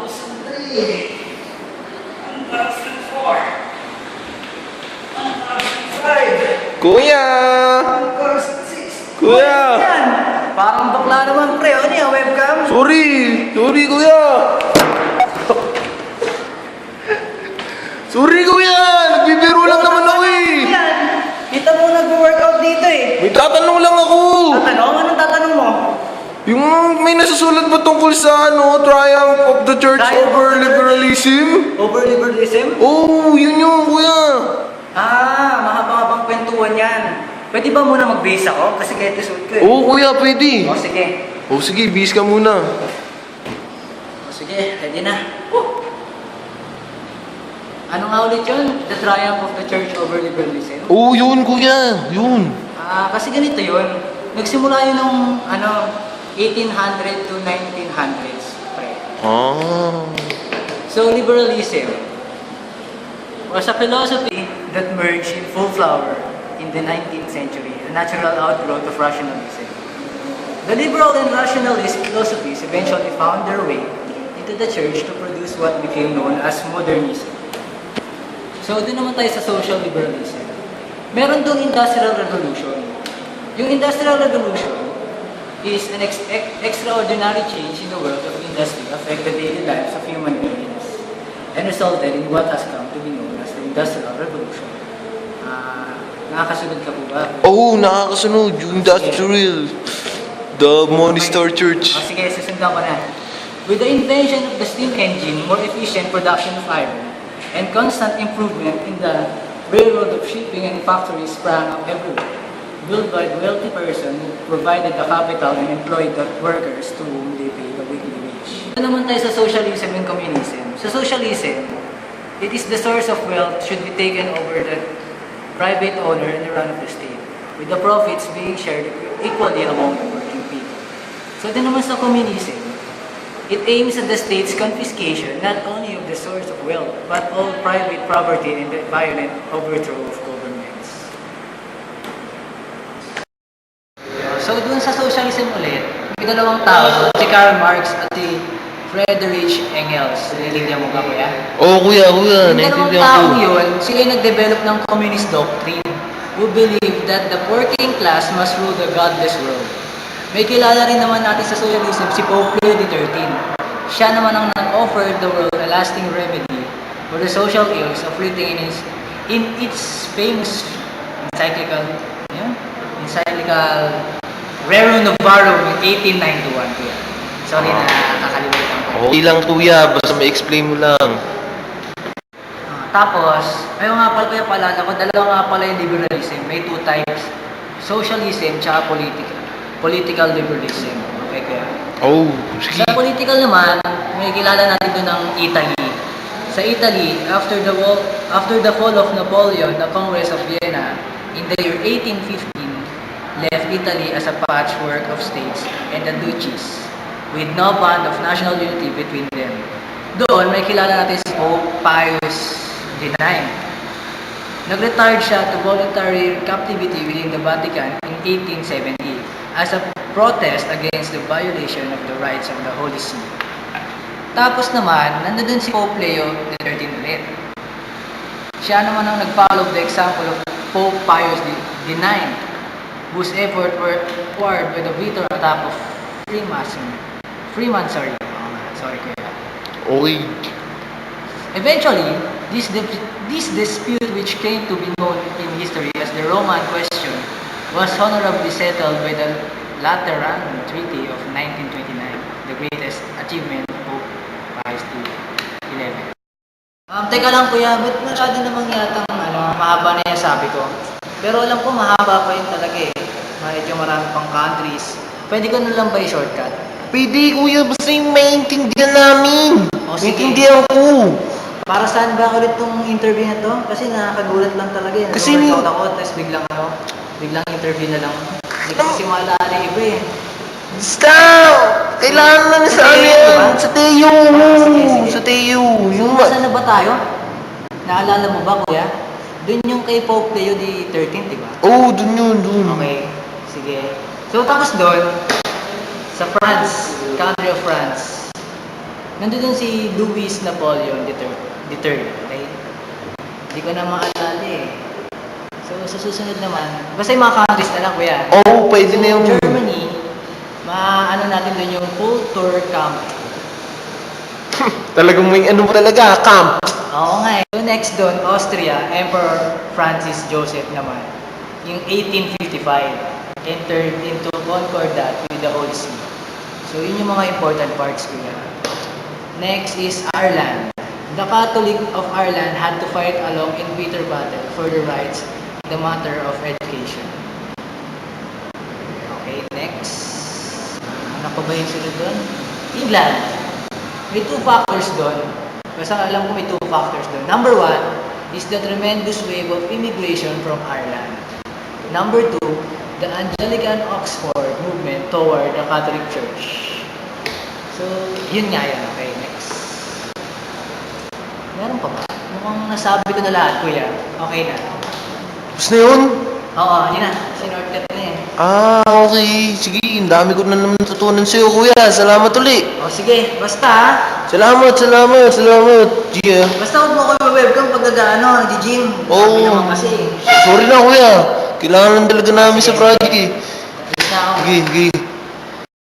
1,003, 1,004, 1,005, Kuya! 1,006. Kuya! Yan! Parang bakla naman pre, ano yan, webcam? Sorry! Sorry, kuya! Sorry, kuya! Nagbibiro lang naman ako eh! Yan! Kita mo nag-workout dito eh. May tatanong lang ako! Tatanong? Anong tatanong mo? Yung may nasusulat ba tungkol sa triumph of the church Triumph over of the church? liberalism? Over liberalism? Oh, yun yung kuya! Mahaba-habang kwentuhan yan. Pwede ba muna mag-base ako? Kasi kahit suit ko eh. Oo, kuya, pwede. O sige. Oh, sige, bis ka muna. O sige, ready na. Ano nga ulit yun? The triumph of the church over liberalism? Oo, yun, kuya. Yun. Kasi ganito yun. Nagsimula yun nung 1800 to 1900s. Pre. So liberalism was a philosophy that merged in full flower in the 19th century, a natural outgrowth of rationalism. The liberal and rationalist philosophies eventually found their way into the church to produce what became known as modernism. So, doon naman tayo sa social liberalism. Meron doon industrial revolution. Yung industrial revolution is an extraordinary change in the world of industry affected daily lives of human beings and resulted in what has come to be known as the Industrial Revolution. Nakakasunod ka po ba? Oo, nakakasunod. Yung industrial. The Monistar Church. Sige, susundan ko na. With the invention of the steam engine, more efficient production of iron, and constant improvement in the railroad of shipping and factories sprang up everywhere, built by the wealthy person who provided the capital and employed the workers to whom they paid a weekly wage. Ito naman tayo sa socialism and communism. Sa socialism, it is the source of wealth should be taken over the private owner and the run of the state, with the profits being shared equally among the working people. So ito naman sa communism, it aims at the state's confiscation not only of the source of wealth, but all private property and the violent overthrow of governments. So dun sa socialism ulit, may dalawang tao, si Karl Marx at si Friedrich Engels. Nililya mo ka, kuya? Oo, kuya. Yung dalawang Naintindihan taong ko. yun, sila yung nag-develop ng communist doctrine who believe that the working class must rule the godless world. May kilala rin naman natin sa socialism si Pope Leo XIII. Siya naman ang nag-offer the world a lasting remedy for the social ills afflicting in its famous encyclical Rerum Novarum in 1891. Kuya. Sorry na kakalimutan ko. Okay lang, kuya. Basta may-explain mo lang. Tapos, ayun nga pala kaya paalala ko, dalawa nga pala yung liberalism. May two types. Socialism tsaka political liberalism. Okay kaya? Oh, sige. Sa political naman, may kilala natin doon ng Italy. Sa Italy, after the fall of Napoleon, the Congress of Vienna, in the year 1815, left Italy as a patchwork of states and the duchies, with no bond of national unity between them. Doon, may kilala natin si Pope Pius IX. Nag-retired siya to voluntary captivity within the Vatican in 1870 as a protest against the violation of the rights of the Holy See. Tapos naman, nandun si Pope Leo XIII ulit. Siya naman ang nag-follow the example of Pope Pius IX, whose efforts were acquired by the bitter attack of Freemasonry. Sorry kuya. Okay. Eventually, this dispute, which came to be known in history as the Roman Question, was honorably settled by the Lateran Treaty of 1929, the greatest achievement of Pope Pius XI. Teka lang kuya, ba't masyado namang yatang mahaba na yung sabi ko? Pero alam ko mahaba pa yun talaga eh. Medyo marami pang countries. Pwede ko na lang ba i-shortcut? Pwede, kuya. Basta yung maintindihan namin. O, sige. Maintindihan ko. Para saan ba ulit tong interview na to? Kasi nakakagulat lang talaga eh. Kasi Nag-workout ako, tapos biglang interview na lang. Hindi ko kasi maalala yung iba eh. Basta! Kailangan lang sa ano yan. Diba? Sa Teo. Sige. Sa Teo. Yung Saan na ba tayo? Naalala mo ba kuya? Doon yung kay Pope Leo XIII, di ba? Oo, dun yun, dun. Okay, sige. So tapos doon, sa France, country of France, Nandun si Louis Napoleon III. Okay? Hindi ko na maalala eh. So, sa susunod naman, basta yung mga countries na lang, kuya. Oo, pwede na yung... Germany, maano natin dun yung full tour camp. Talagang may ano mo talaga, camp. Oo nga eh. So next doon, Austria, Emperor Francis Joseph naman. Yung 1855, entered into concordat with the Holy See. So yun yung mga important parts ko yan. Next is Ireland. The Catholic of Ireland had to fight along in bitter battle for the rights in the matter of education. Okay, next. Ano pa ba yung sunod doon? England. May two factors doon. Basta alam ko may two factors doon. Number one is the tremendous wave of immigration from Ireland. Number two, the Anglican Oxford movement toward the Catholic Church. So, yun nga yun. Okay, next. Meron pa ba? Mukhang nasabi ko na lahat, kuya. Okay na. Tapos na yun? Oo, yun na. Sinortcut na eh. Ah, okay. Sige, ang dami ko na naman natutunan sa'yo, kuya. Salamat uli. O sige, basta ha. Salamat. Gia. Basta huwag mo ako webcam pag nag-gym. Oo. Sabi naman kasi. Sorry na, kuya. Kailangan lang talaga namin sa project eh. Tapos na ako. Sige.